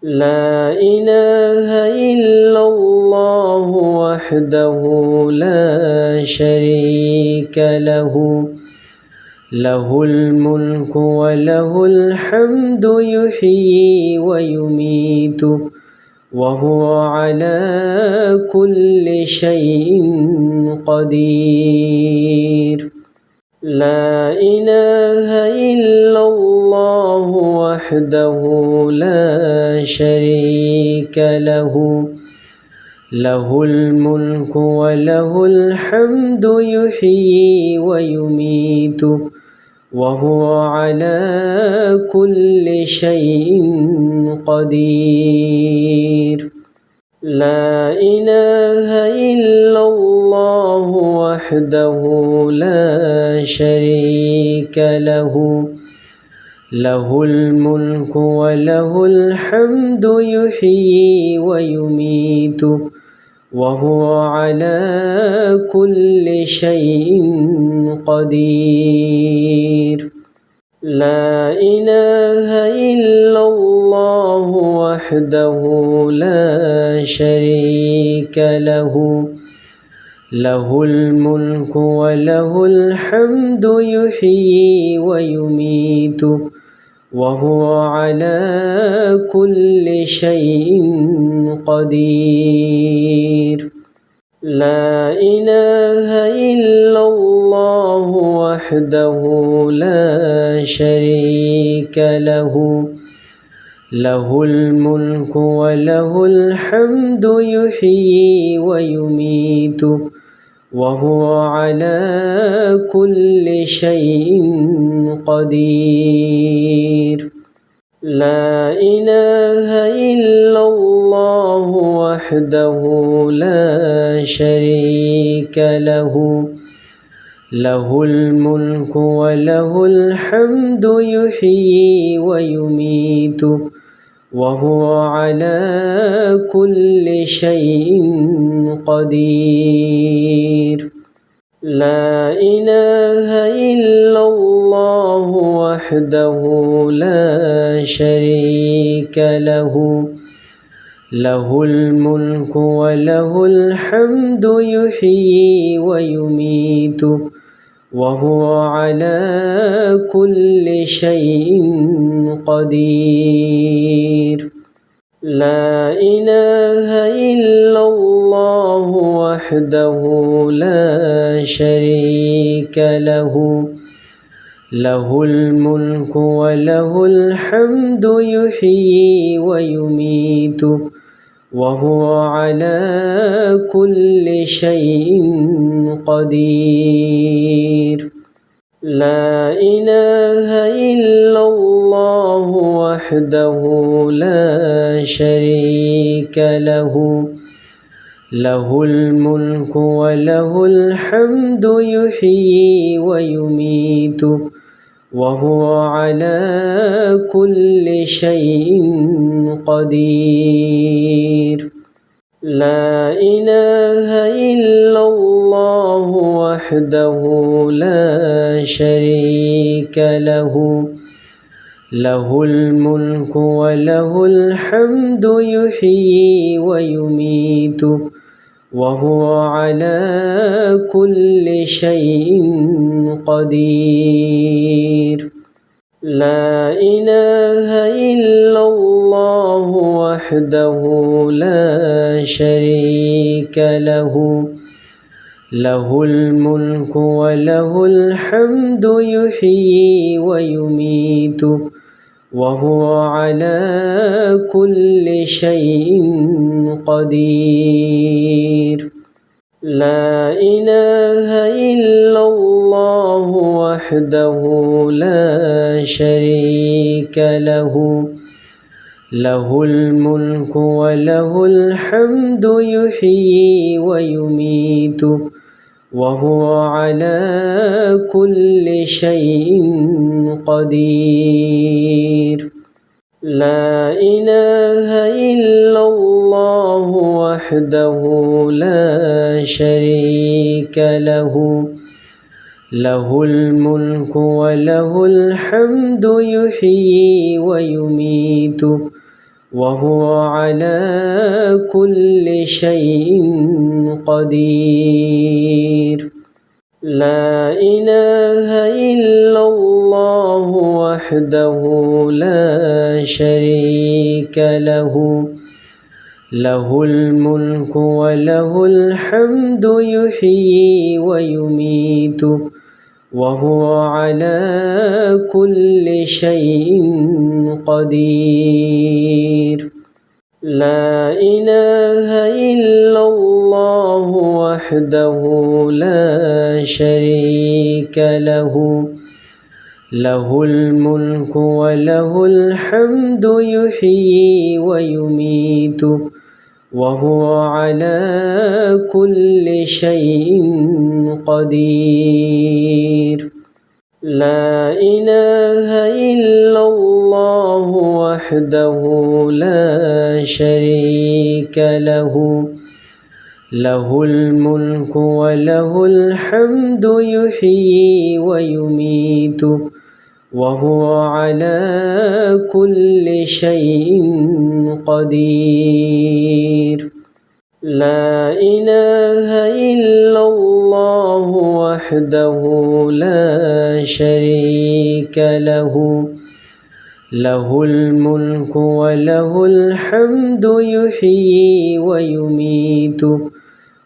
لا إله إلا الله وحده لا شريك له له الملك وله الحمد يحيي ويميت وهو على كل شيء قدير. لا إله إلا الله وحده لا شريك له له الملك وله الحمد يحيي ويميت وهو على كل شيء قدير. لا إله إلا الله وحده لا شريك له له الملك وله الحمد يحيي ويميت وهو على كل شيء قدير. لا إله إلا الله وحده لا شريك له له الملك وله الحمد يحيي ويميت وهو على كل شيء قدير. لا إله إلا الله وحده لا شريك له له الملك وله الحمد يحيي ويميت وهو على كل شيء قدير. لا إله إلا الله وحده لا شريك له له الملك وله الحمد يحيي ويميت وهو على كل شيء قدير. لا إله إلا الله وحده لا شريك له له الملك وله الحمد يحيي ويميت وهو على كل شيء قدير. لا إله إلا الله وحده لا شريك له له الملك وله الحمد يحيي ويميت وهو على كل شيء قدير. لا إله إلا الله وحده لا شريك له له الملك وله الحمد يحيي ويميت وهو على كل شيء قدير. لا إله إلا الله وحده لا شريك له له الملك وله الحمد يحيي ويميت وهو على كل شيء قدير. لا إله إلا الله وحده لا شريك له له الملك وله الحمد يحيي ويميت وهو على كل شيء قدير. لا إله إلا الله وحده لا شريك له له الملك وله الحمد يحيي ويميت وهو على كل شيء قدير. لا إله إلا الله وحده لا شريك له له الملك وله الحمد يحيي ويميت وهو على كل شيء قدير. لا إله إلا الله وحده لا شريك له، له الملك وله الحمد يحيي ويميت وهو على كل شيء قدير. لا إله إلا الله وحده لا شريك له، له الملك وله الحمد يحيي ويميت وهو على كل شيء قدير. لا إله إلا الله وحده لا شريك له، له الملك وله الحمد يحيي ويميت وهو على كل شيء قدير. لا إله إلا الله وحده لا شريك له، له الملك وله الحمد يحيي ويميت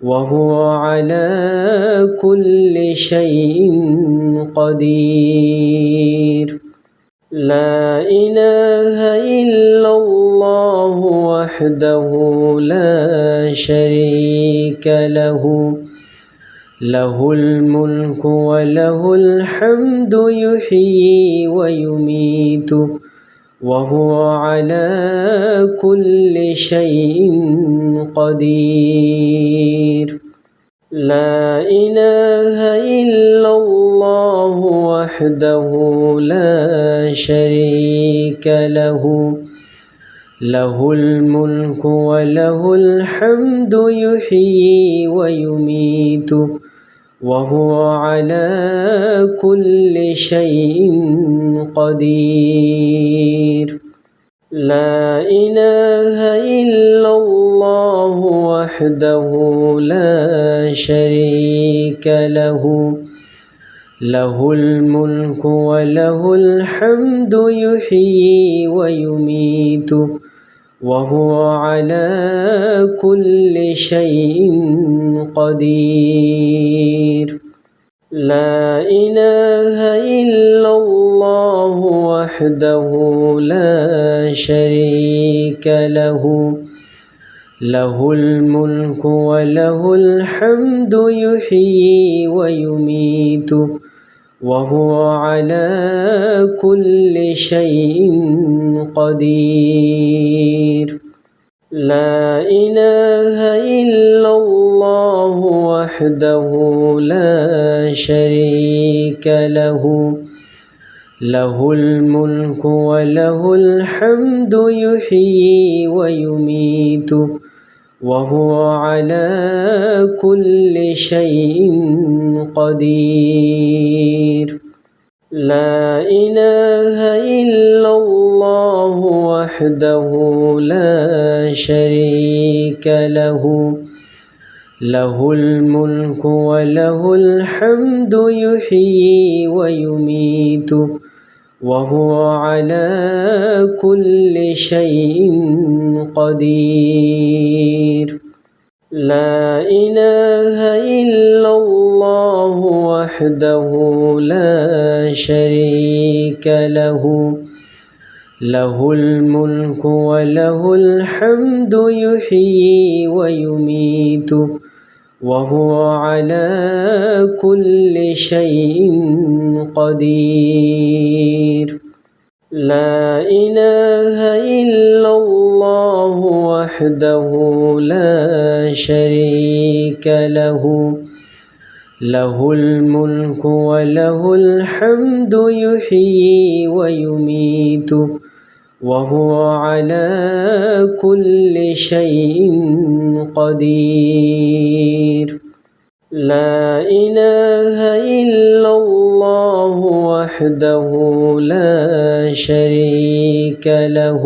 وهو على كل شيء قدير. لا إله إلا الله وحده لا شريك له، له الملك وله الحمد يحيي ويميت وهو على كل شيء قدير. لا إله إلا الله وحده لا شريك له، له الملك وله الحمد يحيي ويميت وهو على كل شيء قدير. لا إله إلا الله وحده لا شريك له، له الملك وله الحمد يحيي ويميت وهو على كل شيء قدير. لا إله إلا الله وحده لا شريك له، له الملك وله الحمد يحيي ويميت وهو على كل شيء قدير. لا إله إلا الله وحده لا شريك له، له الملك وله الحمد يحيي ويميت وهو على كل شيء قدير. لا إله إلا الله وحده لا شريك له، له الملك وله الحمد يحيي ويميت وهو على كل شيء قدير. لا إله إلا الله وحده لا شريك له، له الملك وله الحمد يحيي ويميت وهو على كل شيء قدير. لا إله إلا الله وحده لا شريك له، له الملك وله الحمد يحيي ويميت وهو على كل شيء قدير. لا إله إلا الله وحده لا شريك له،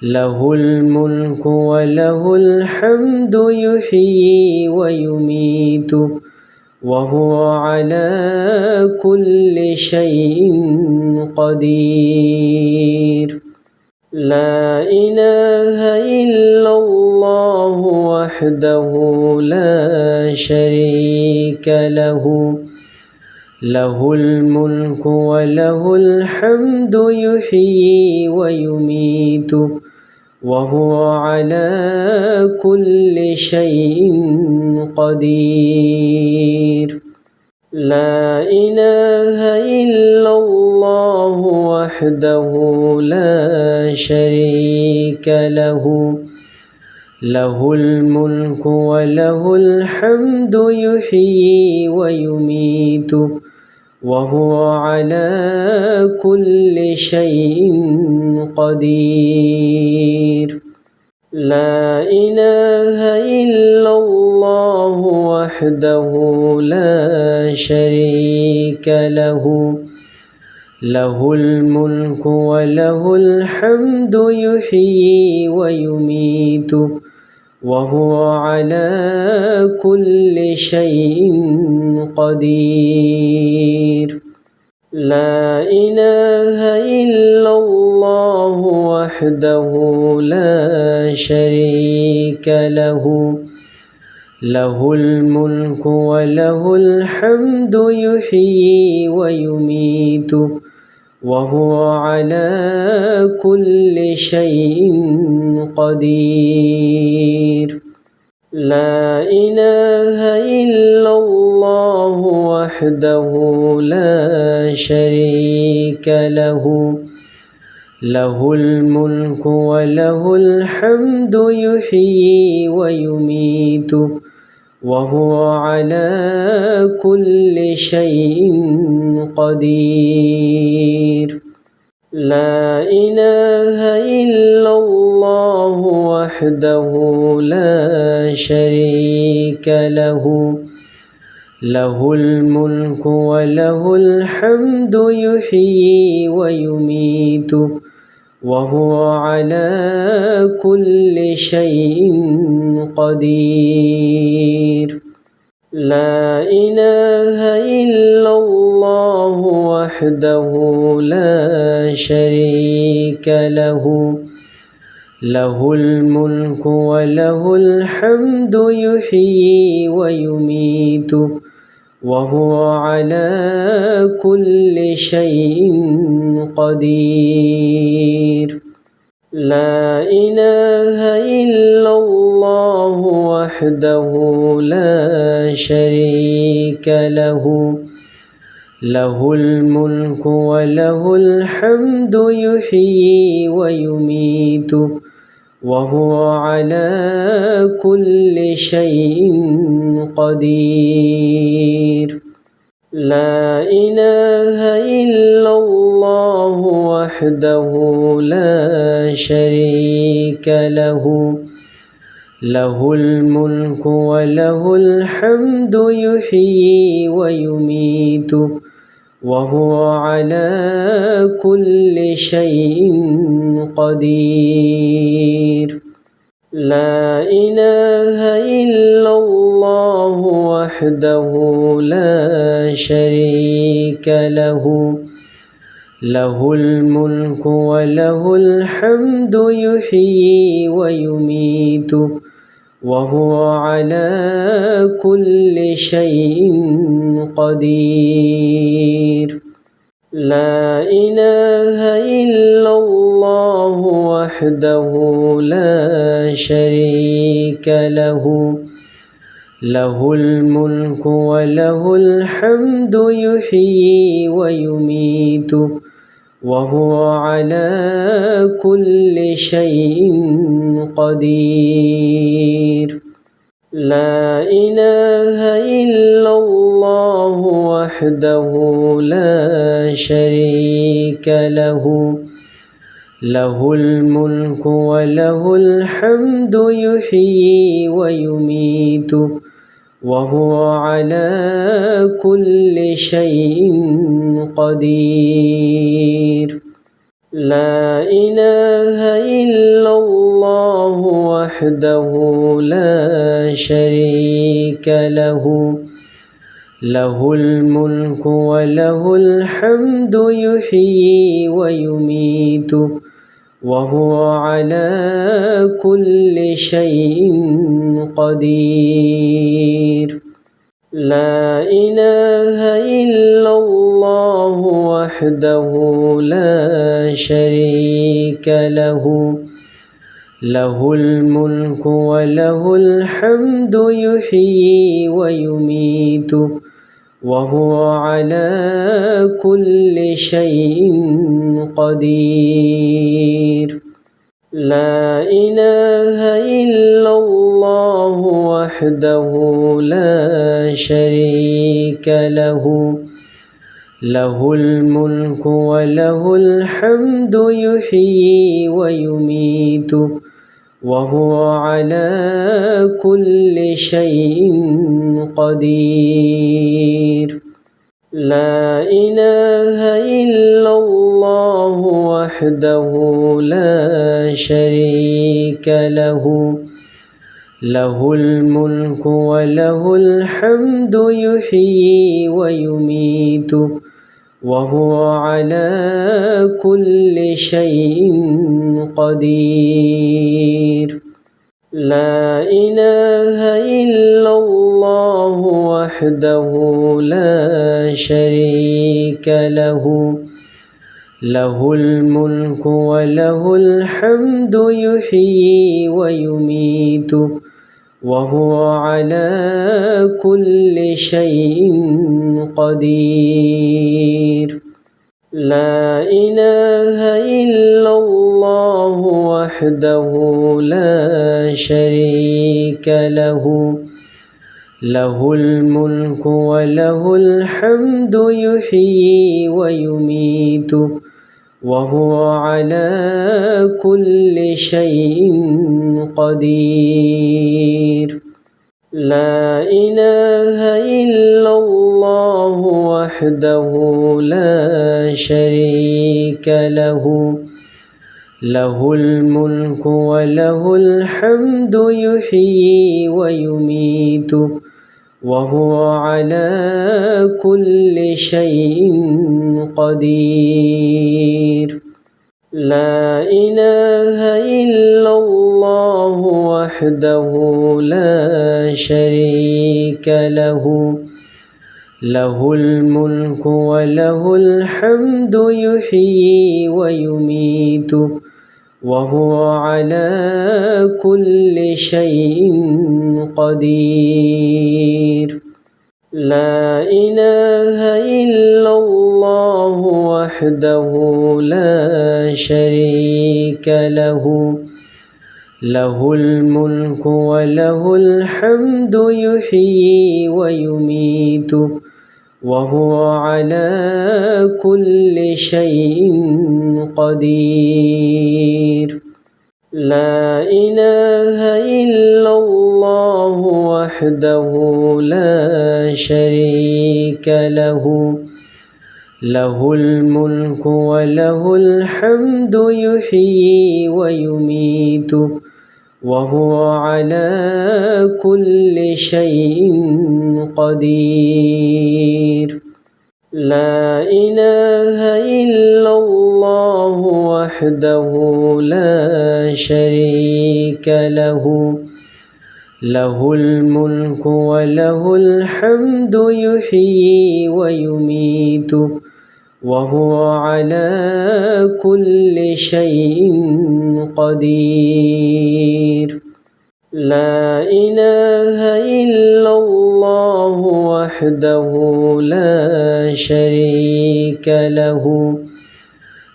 له الملك وله الحمد يحيي ويميت وهو على كل شيء قدير. لا إله إلا الله وحده لا شريك له، له الملك وله الحمد يحيي ويميت وهو على كل شيء قدير. لا إله إلا الله وحده لا شريك له، له الملك وله الحمد يحيي ويميت وهو على كل شيء قدير. لا إله إلا الله وحده لا شريك له، له الملك وله الحمد يحيي ويميت وهو على كل شيء قدير. لا إله إلا الله وحده لا شريك له، له الملك وله الحمد يحيي ويميت وهو على كل شيء قدير. لا إله إلا الله وحده لا شريك له، له الملك وله الحمد يحيي ويميت وهو على كل شيء قدير. لا إله إلا الله وحده لا شريك له، له الملك وله الحمد يحيي ويميت وهو على كل شيء قدير. لا إله إلا الله وحده لا شريك له، له الملك وله الحمد يحيي ويميت وهو على كل شيء قدير. لا إله إلا الله وحده لا شريك له، له الملك وله الحمد يحيي ويميت وهو على كل شيء قدير. لا إله إلا الله وحده لا شريك له، له الملك وله الحمد يحيي ويميت وهو على كل شيء قدير. لا إله إلا الله وحده لا شريك له، له الملك وله الحمد يحيي ويميت وهو على كل شيء قدير. لا إله إلا الله وحده لا شريك له، له الملك وله الحمد يحيي ويميت وهو على كل شيء قدير. لا إله إلا الله وحده لا شريك له، له الملك وله الحمد يحيي ويميت وهو على كل شيء قدير. لا إله إلا الله وحده لا شريك له له الملك وله الحمد يحيي ويميت وهو على كل شيء قدير لا إله إلا الله وحده لا شريك له له الملك وله الحمد يحيي ويميت وهو على كل شيء قدير لا إله إلا الله وحده لا شريك له له الملك وله الحمد يحيي ويميت وهو على كل شيء قدير لا إله إلا الله وحده لا شريك له له الملك وله الحمد يحيي ويميت وهو على كل شيء قدير لا إله إلا الله وحده لا شريك له له الملك وله الحمد يحيي ويميت وهو على كل شيء قدير لا إله إلا الله وحده لا شريك له له الملك وله الحمد يحيي ويميت وهو على كل شيء قدير لا إله إلا الله وحده لا شريك له له الملك وله الحمد يحيي ويميت وهو على كل شيء قدير لا إله إلا الله وحده لا شريك له له الملك وله الحمد يحيي ويميت وهو على كل شيء قدير لا إله إلا الله وحده لا شريك له له الملك وله الحمد يحيي ويميت وهو على كل شيء قدير لا إله إلا الله وحده لا شريك له له الملك وله الحمد يحيي ويميت وهو على كل شيء قدير لا إله إلا الله وحده لا شريك له له الملك وله الحمد يحيي ويميت وهو على كل شيء قدير لا إله إلا الله وحده لا شريك له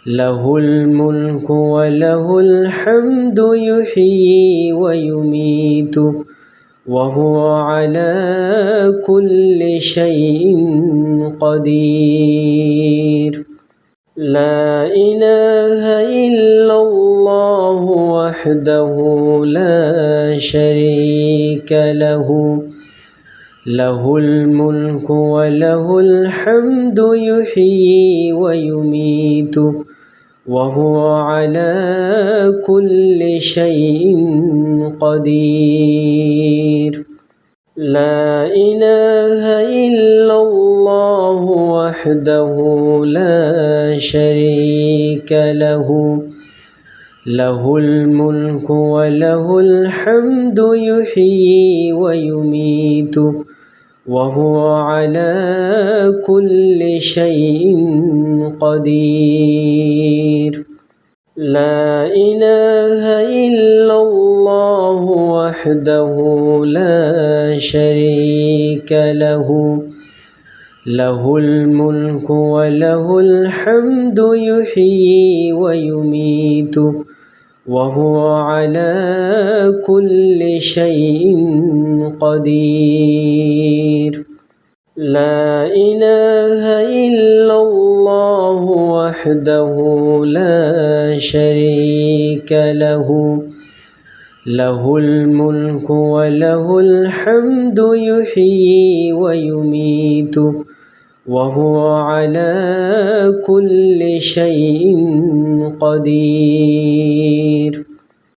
له الملك وله الحمد يحيي ويميت وهو على كل شيء قدير لا إله إلا الله وحده لا شريك له له الملك وله الحمد يحيي ويميت وهو على كل شيء قدير. لا إله إلا الله وحده لا شريك له، له الملك وله الحمد يحيي ويميت وهو على كل شيء قدير. لا إله إلا الله وحده لا شريك له، له الملك وله الحمد يحيي ويميت وهو على كل شيء قدير. لا إله إلا الله وحده لا شريك له، له الملك وله الحمد يحيي ويميت وهو على كل شيء قدير.